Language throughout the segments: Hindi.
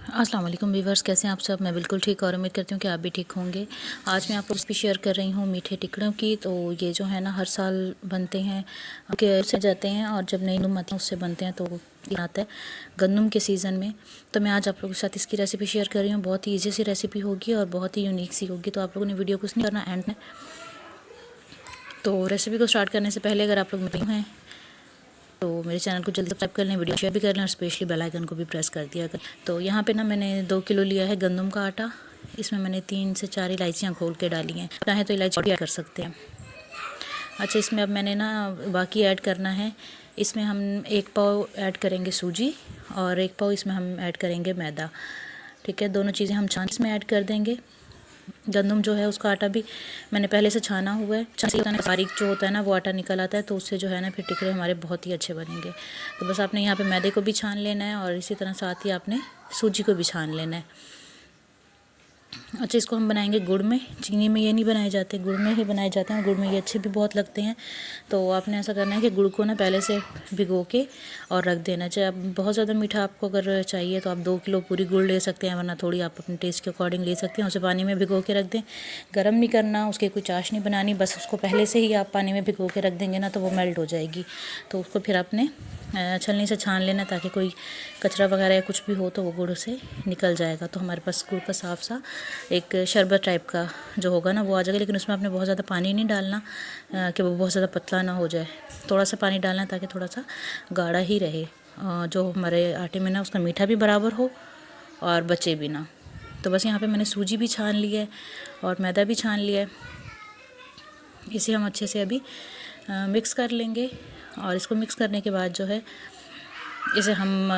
अस्सलाम वालेकुम व्यूवर्स, कैसे हैं आप सब। मैं बिल्कुल ठीक और उम्मीद करती हूँ कि आप भी ठीक होंगे। आज मैं आपको रेसिपी शेयर कर रही हूँ मीठे टिकड़ों की। तो ये जो है ना हर साल बनते हैं से जाते हैं और जब नई गंदम आती है उससे बनते हैं। तो ये आता है गंदम के सीज़न में। तो मैं आज आप लोगों के साथ इसकी रेसिपी शेयर कर रही हूँ। बहुत ही ईजी सी रेसिपी होगी और बहुत ही यूनिक सी होगी। तो आप लोगों ने वीडियो को नहीं करना एंड में। तो रेसिपी को स्टार्ट करने से पहले अगर आप लोग नए हैं तो मेरे चैनल को जल्दी सब्सक्राइब कर लें, वीडियो शेयर भी कर लें और स्पेशली बेल आइकन को भी प्रेस कर दिया करें। तो यहाँ पे ना मैंने 2 किलो लिया है गंदम का आटा। इसमें मैंने 3 से 4 इलायचियाँ घोल के डाली हैं। चाहे तो इलायची ऐड कर सकते हैं। अच्छा, इसमें अब मैंने ना बाकी ऐड करना है। इसमें हम 1 पाव ऐड करेंगे सूजी और 1 पाव इसमें हम ऐड करेंगे मैदा। ठीक है, दोनों चीज़ें हम छान इसमें ऐड कर देंगे। गंदम जो है उसका आटा भी मैंने पहले से छाना हुआ है। बारीक जो होता है ना वो आटा निकल आता है, तो उससे जो है ना फिर टिकड़े हमारे बहुत ही अच्छे बनेंगे। तो बस आपने यहाँ पे मैदे को भी छान लेना है और इसी तरह साथ ही आपने सूजी को भी छान लेना है। अच्छा, इसको हम बनाएंगे गुड़ में। चीनी में ये नहीं बनाए जाते, गुड़ में ही बनाए जाते हैं और गुड़ में ये अच्छे भी बहुत लगते हैं। तो आपने ऐसा करना है कि गुड़ को ना पहले से भिगो के और रख देना चाहिए। अब बहुत ज़्यादा मीठा आपको अगर चाहिए तो आप 2 किलो पूरी गुड़ ले सकते हैं, वरना थोड़ी आप अपने टेस्ट के अकॉर्डिंग ले सकते हैं। उसे पानी में भिगो के रख दें। गर्म नहीं करना, उसकी कोई चाश नहीं बनानी, बस उसको पहले से ही आप पानी में भिगो के रख देंगे ना तो वो मेल्ट हो जाएगी। तो उसको फिर आपने छलनी से छान लेना ताकि कोई कचरा वगैरह या कुछ भी हो तो वो गुड़ से निकल जाएगा। तो हमारे पास गुड़ का साफ सा एक शरबत टाइप का जो होगा ना वो आ जाएगा। लेकिन उसमें आपने बहुत ज़्यादा पानी नहीं डालना कि वो बहुत ज़्यादा पतला ना हो जाए। थोड़ा सा पानी डालना ताकि थोड़ा सा गाढ़ा ही रहे, जो हमारे आटे में ना उसका मीठा भी बराबर हो और बचे भी ना। तो बस यहाँ पे मैंने सूजी भी छान ली है और मैदा भी छान लिया है। इसे हम अच्छे से अभी मिक्स कर लेंगे और इसको मिक्स करने के बाद जो है इसे हम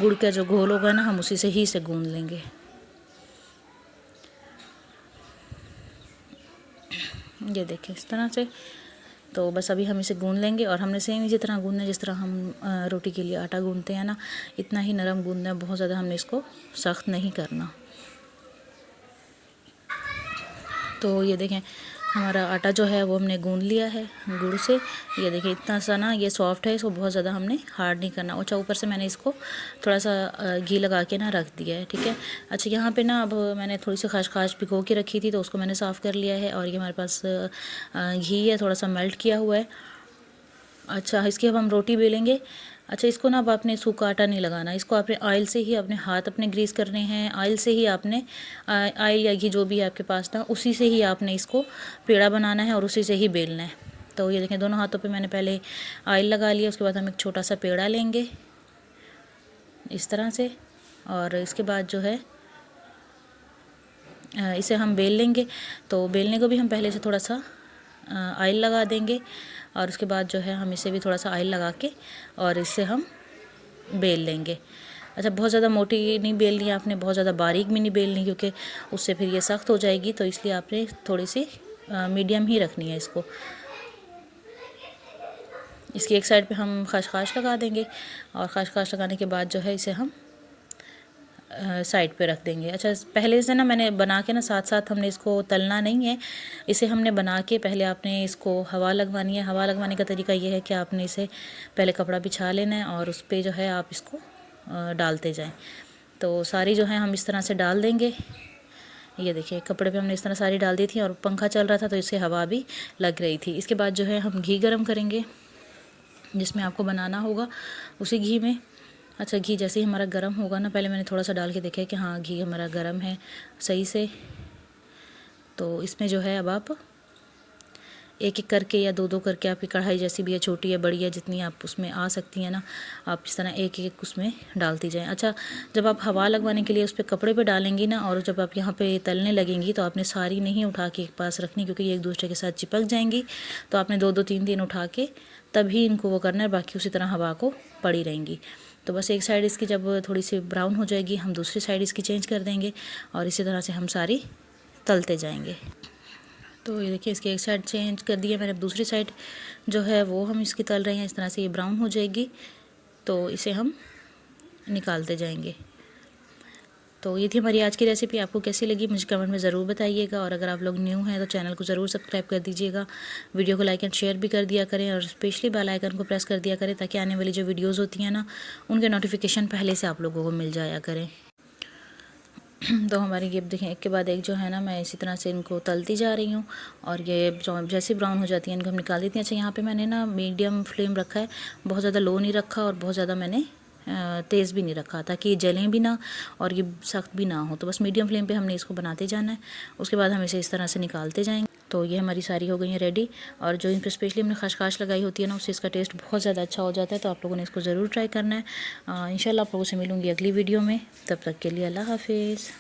गुड़ का जो घोल होगा ना हम उसी से ही इसे गूंद लेंगे। ये देखिए इस तरह से। तो बस अभी हम इसे गूंद लेंगे और हमने सेम इसी तरह गूंदना है जिस तरह हम रोटी के लिए आटा गूंदते हैं ना, इतना ही नरम गूंदना है। बहुत ज़्यादा हमने इसको सख्त नहीं करना। तो ये देखें हमारा आटा जो है वो हमने गूंद लिया है गुड़ से। ये देखिए इतना सा ना ये सॉफ्ट है, इसको बहुत ज़्यादा हमने हार्ड नहीं करना। अच्छा, ऊपर से मैंने इसको थोड़ा सा घी लगा के ना रख दिया है। ठीक है। अच्छा, यहाँ पे ना अब मैंने थोड़ी सी खसखस भिगो के रखी थी तो उसको मैंने साफ़ कर लिया है और ये हमारे पास घी है थोड़ा सा मेल्ट किया हुआ है। अच्छा, इसकी अब हम रोटी बेलेंगे। अच्छा, इसको ना अब आपने सूखा आटा नहीं लगाना, इसको आपने ऑयल से ही अपने हाथ अपने ग्रीस करने हैं। ऑयल से ही आपने ऑयल या घी जो भी है आपके पास ना उसी से ही आपने इसको पेड़ा बनाना है और उसी से ही बेलना है। तो ये देखें दोनों हाथों पे मैंने पहले ऑयल लगा लिया। उसके बाद हम एक छोटा सा पेड़ा लेंगे इस तरह से और इसके बाद जो है इसे हम बेल लेंगे। तो बेलने को भी हम पहले से थोड़ा सा ऑयल लगा देंगे और उसके बाद जो है हम इसे भी थोड़ा सा ऑयल लगा के और इससे हम बेल लेंगे। अच्छा, बहुत ज़्यादा मोटी नहीं बेलनी है आपने, बहुत ज़्यादा बारीक भी नहीं बेलनी क्योंकि उससे फिर ये सख्त हो जाएगी। तो इसलिए आपने थोड़ी सी मीडियम ही रखनी है इसको। इसकी एक साइड पे हम खसखस लगा देंगे और खसखस लगाने के बाद जो है इसे हम साइड पे रख देंगे। अच्छा, पहले से ना मैंने बना के ना साथ साथ हमने इसको तलना नहीं है। इसे हमने बना के पहले आपने इसको हवा लगवानी है। हवा लगवाने का तरीका ये है कि आपने इसे पहले कपड़ा बिछा लेना है और उस पर जो है आप इसको डालते जाएं। तो सारी जो है हम इस तरह से डाल देंगे। ये देखिए कपड़े पे हमने इस तरह सारी डाल दी थी और पंखा चल रहा था तो इससे हवा भी लग रही थी। इसके बाद जो है हम घी गर्म करेंगे जिसमें आपको बनाना होगा उसी घी में। अच्छा, घी जैसे ही हमारा गर्म होगा ना, पहले मैंने थोड़ा सा डाल के देखा कि हाँ घी हमारा गर्म है सही से। तो इसमें जो है अब आप एक एक करके या दो दो करके, आपकी कढ़ाई जैसी भी है, छोटी है बड़ी है, जितनी आप उसमें आ सकती हैं ना, आप इस तरह एक एक उसमें डालती जाएं। अच्छा, जब आप हवा लगवाने के लिए उस पर कपड़े पे डालेंगी ना और जब आप यहाँ पे तलने लगेंगी तो आपने सारी नहीं उठा के एक पास रखनी क्योंकि ये एक दूसरे के साथ चिपक जाएंगी। तो आपने दो दो तीन तीन उठा के तभी इनको वो करना है, बाकी उसी तरह हवा को पड़ी रहेंगी। तो बस एक साइड इसकी जब थोड़ी सी ब्राउन हो जाएगी हम दूसरी साइड इसकी चेंज कर देंगे और इसी तरह से हम सारी तलते जाएंगे। तो ये देखिए इसकी एक साइड चेंज कर दी है मैंने, अब दूसरी साइड जो है वो हम इसकी तल रहे हैं। इस तरह से ये ब्राउन हो जाएगी तो इसे हम निकालते जाएंगे। तो ये थी हमारी आज की रेसिपी। आपको कैसी लगी मुझे कमेंट में ज़रूर बताइएगा और अगर आप लोग न्यू हैं तो चैनल को ज़रूर सब्सक्राइब कर दीजिएगा। वीडियो को लाइक एंड शेयर भी कर दिया करें और स्पेशली बेल आइकन को प्रेस कर दिया करें ताकि आने वाली जो वीडियोज़ होती हैं ना उनके नोटिफिकेशन पहले से आप लोगों को मिल जाया करें। तो हमारी ये देखें एक के बाद एक जो है ना, मैं इसी तरह से इनको तलती जा रही हूँ। और ये जैसे ब्राउन हो जाती है इनको हम निकाल देते हैं। अच्छा, यहाँ पे मैंने ना मीडियम फ्लेम रखा है, बहुत ज़्यादा लो नहीं रखा और बहुत ज़्यादा मैंने तेज़ भी नहीं रखा, ताकि ये जलें भी ना और ये सख्त भी ना हो। तो बस मीडियम फ्लेम पे हमने इसको बनाते जाना है। उसके बाद हम इसे इस तरह से निकालते जाएंगे। तो ये हमारी सारी हो गई हैं रेडी। और जो इन पर स्पेशली हमने खशखाश लगाई होती है ना, उससे इसका टेस्ट बहुत ज़्यादा अच्छा हो जाता है। तो आप लोगों ने इसको ज़रूर ट्राई करना है। इंशाल्लाह आप लोगों से मिलूँगी अगली वीडियो में। तब तक के लिए अल्लाह हाफिज़।